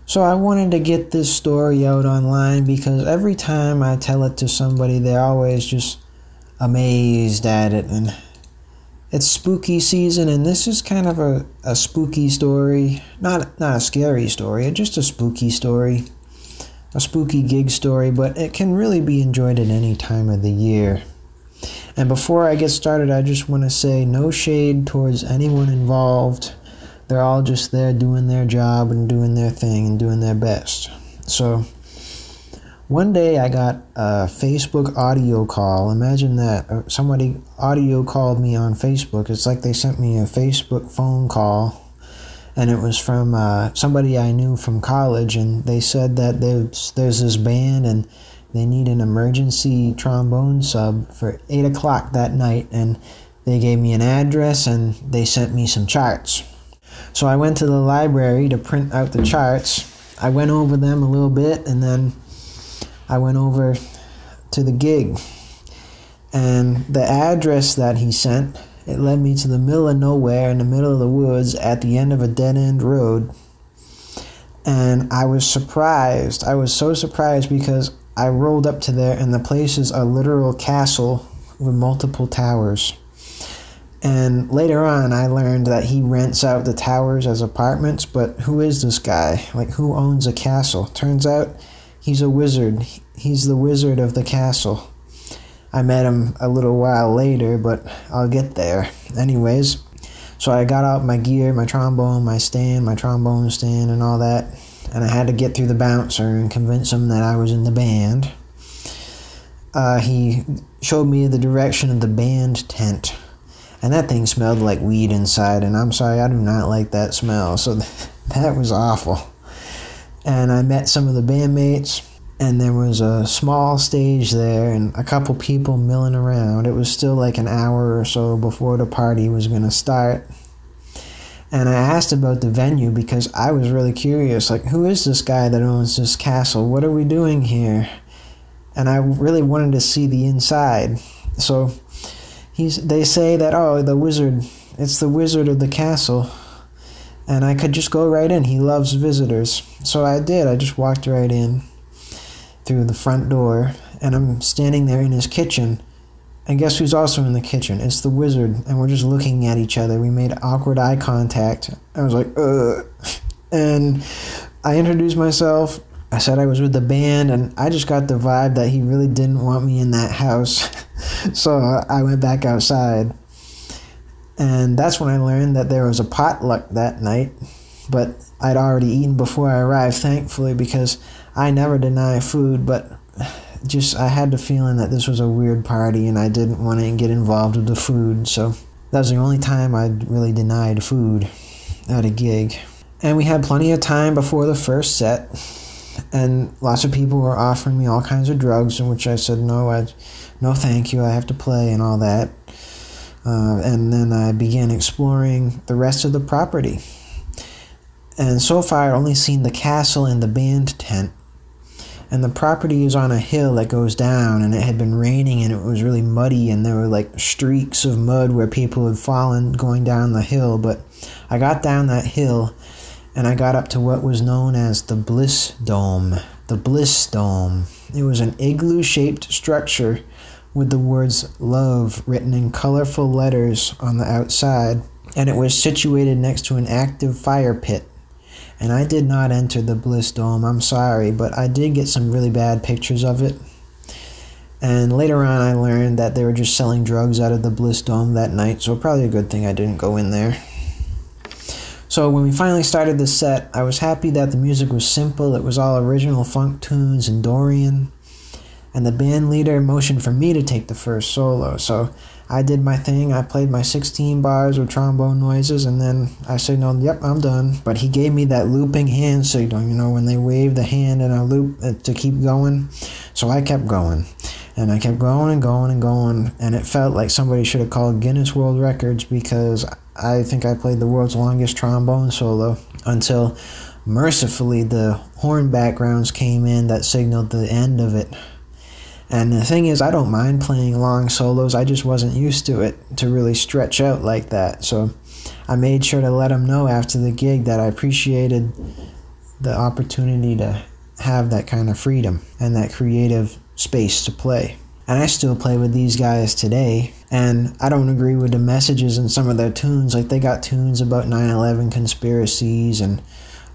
So I wanted to get this story out online because every time I tell it to somebody, they're always just amazed at it. And it's spooky season, and this is kind of a spooky story. Not a scary story, just a spooky story. A spooky gig story, but it can really be enjoyed at any time of the year. And before I get started, I just want to say no shade towards anyone involved. They're all just there doing their job and doing their thing and doing their best. So one day I got a Facebook audio call. Imagine that. Somebody audio called me on Facebook. It's like they sent me a Facebook phone call. And it was from somebody I knew from college. And they said that there's this band and they need an emergency trombone sub for 8 o'clock that night. And they gave me an address and they sent me some charts. So I went to the library to print out the charts. I went over them a little bit, and then I went over to the gig. And the address that he sent, it led me to the middle of nowhere in the middle of the woods at the end of a dead-end road. And I was surprised. I was so surprised because I rolled up to there, and the place is a literal castle with multiple towers. And later on, I learned that he rents out the towers as apartments, but who is this guy? Like, who owns a castle? Turns out he's a wizard. He's the wizard of the castle. I met him a little while later, but I'll get there. Anyways, so I got out my gear, my trombone, my stand, my trombone stand, and all that. And I had to get through the bouncer and convince him that I was in the band. He showed me the direction of the band tent. And that thing smelled like weed inside, and I'm sorry, I do not like that smell, so that was awful. And I met some of the bandmates, and there was a small stage there, and a couple people milling around. It was still like an hour or so before the party was going to start. And I asked about the venue because I was really curious, like, who is this guy that owns this castle? What are we doing here? And I really wanted to see the inside, so they say that, oh, the wizard, it's the wizard of the castle. And I could just go right in. He loves visitors. So I did. I just walked right in through the front door. And I'm standing there in his kitchen. And guess who's also in the kitchen? It's the wizard. And we're just looking at each other. We made awkward eye contact. I was like, ugh. And I introduced myself. I said I was with the band, and I just got the vibe that he really didn't want me in that house. So I went back outside. And that's when I learned that there was a potluck that night. But I'd already eaten before I arrived, thankfully, because I never deny food. But I had the feeling that this was a weird party, and I didn't want to get involved with the food. So that was the only time I'd really denied food at a gig. And we had plenty of time before the first set. And lots of people were offering me all kinds of drugs, in which I said, no, thank you, I have to play and all that. And then I began exploring the rest of the property. And so far, I'd only seen the castle and the band tent. And the property is on a hill that goes down, and it had been raining, and it was really muddy, and there were like streaks of mud where people had fallen going down the hill. But I got down that hill, and I got up to what was known as the Bliss Dome. The Bliss Dome. It was an igloo-shaped structure with the words love written in colorful letters on the outside. And it was situated next to an active fire pit. And I did not enter the Bliss Dome, I'm sorry, but I did get some really bad pictures of it. And later on I learned that they were just selling drugs out of the Bliss Dome that night, so probably a good thing I didn't go in there. So when we finally started the set, I was happy that the music was simple. It was all original funk tunes and Dorian. And the band leader motioned for me to take the first solo. So I did my thing. I played my 16 bars with trombone noises, and then I signaled, yep, I'm done. But he gave me that looping hand signal, when they wave the hand in a loop to keep going. So I kept going. And I kept going and going and going. And it felt like somebody should have called Guinness World Records, because I think I played the world's longest trombone solo until, mercifully, the horn backgrounds came in that signaled the end of it. And the thing is, I don't mind playing long solos. I just wasn't used to it, to really stretch out like that. So I made sure to let them know after the gig that I appreciated the opportunity to have that kind of freedom and that creative space to play. And I still play with these guys today, and I don't agree with the messages in some of their tunes. Like, they got tunes about 9/11 conspiracies and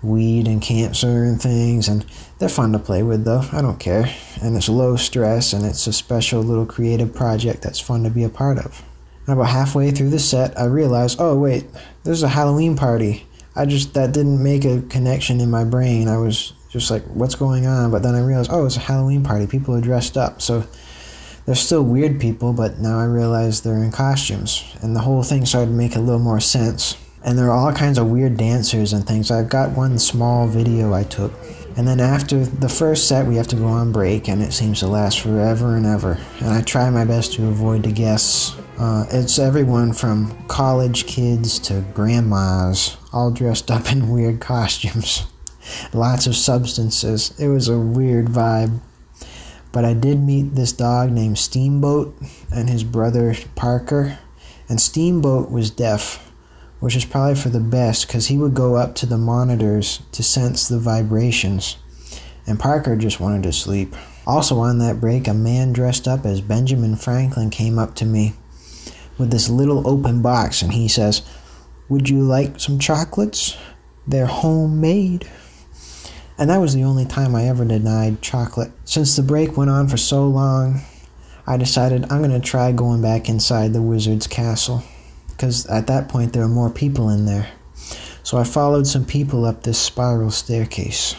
weed and cancer and things, and they're fun to play with though. I don't care. And it's low stress, and it's a special little creative project that's fun to be a part of. And about halfway through the set, I realized, oh wait, there's a Halloween party. That didn't make a connection in my brain. I was just like, what's going on? But then I realized, oh, it's a Halloween party. People are dressed up. So they're still weird people, but now I realize they're in costumes. And the whole thing started to make a little more sense. And there are all kinds of weird dancers and things. I've got one small video I took. And then after the first set, we have to go on break, and it seems to last forever and ever. And I try my best to avoid the guests. It's everyone from college kids to grandmas, all dressed up in weird costumes. Lots of substances. It was a weird vibe. But I did meet this dog named Steamboat and his brother Parker. And Steamboat was deaf, which is probably for the best, because he would go up to the monitors to sense the vibrations. And Parker just wanted to sleep. Also on that break, a man dressed up as Benjamin Franklin came up to me with this little open box, and he says, "Would you like some chocolates? They're homemade." And that was the only time I ever denied chocolate. Since the break went on for so long, I decided I'm going to try going back inside the wizard's castle, because at that point there were more people in there. So I followed some people up this spiral staircase,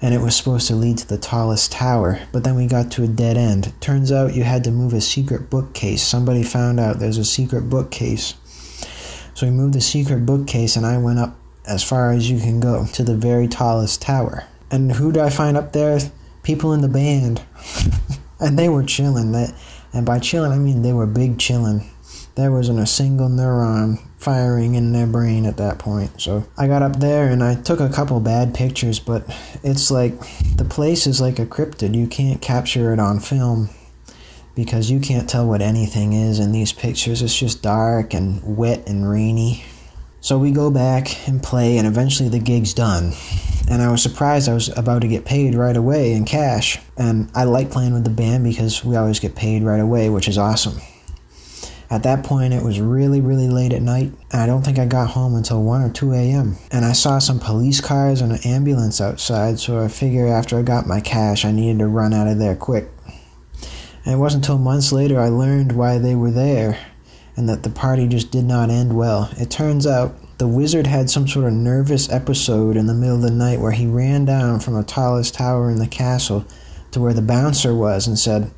and it was supposed to lead to the tallest tower, but then we got to a dead end. Turns out you had to move a secret bookcase. Somebody found out there's a secret bookcase. So we moved the secret bookcase, and I went up as far as you can go to the very tallest tower. And who did I find up there? People in the band. And they were chilling. And by chilling, I mean they were big chilling. There wasn't a single neuron firing in their brain at that point. So I got up there and I took a couple bad pictures, but it's like the place is like a cryptid. You can't capture it on film because you can't tell what anything is in these pictures. It's just dark and wet and rainy. So we go back and play, and eventually the gig's done. And I was surprised I was about to get paid right away in cash. And I like playing with the band because we always get paid right away, which is awesome. At that point, it was really, really late at night, and I don't think I got home until 1 or 2 a.m. And I saw some police cars and an ambulance outside, so I figured after I got my cash, I needed to run out of there quick. And it wasn't until months later I learned why they were there, and that the party just did not end well. It turns out the wizard had some sort of nervous episode in the middle of the night where he ran down from the tallest tower in the castle to where the bouncer was and said,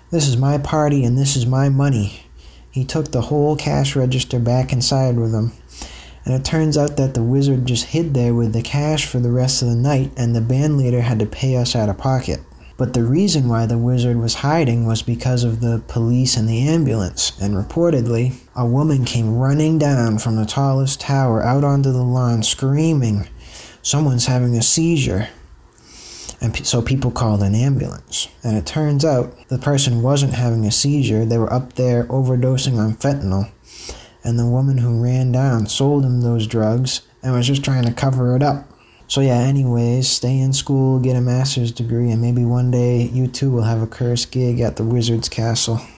"This is my party and this is my money." He took the whole cash register back inside with him. And it turns out that the wizard just hid there with the cash for the rest of the night, and the band leader had to pay us out of pocket. But the reason why the wizard was hiding was because of the police and the ambulance. And reportedly, a woman came running down from the tallest tower out onto the lawn screaming, "Someone's having a seizure." And so people called an ambulance. And it turns out the person wasn't having a seizure. They were up there overdosing on fentanyl. And the woman who ran down sold him those drugs and was just trying to cover it up. So yeah, anyways, stay in school, get a master's degree, and maybe one day you too will have a cursed gig at the wizard's castle.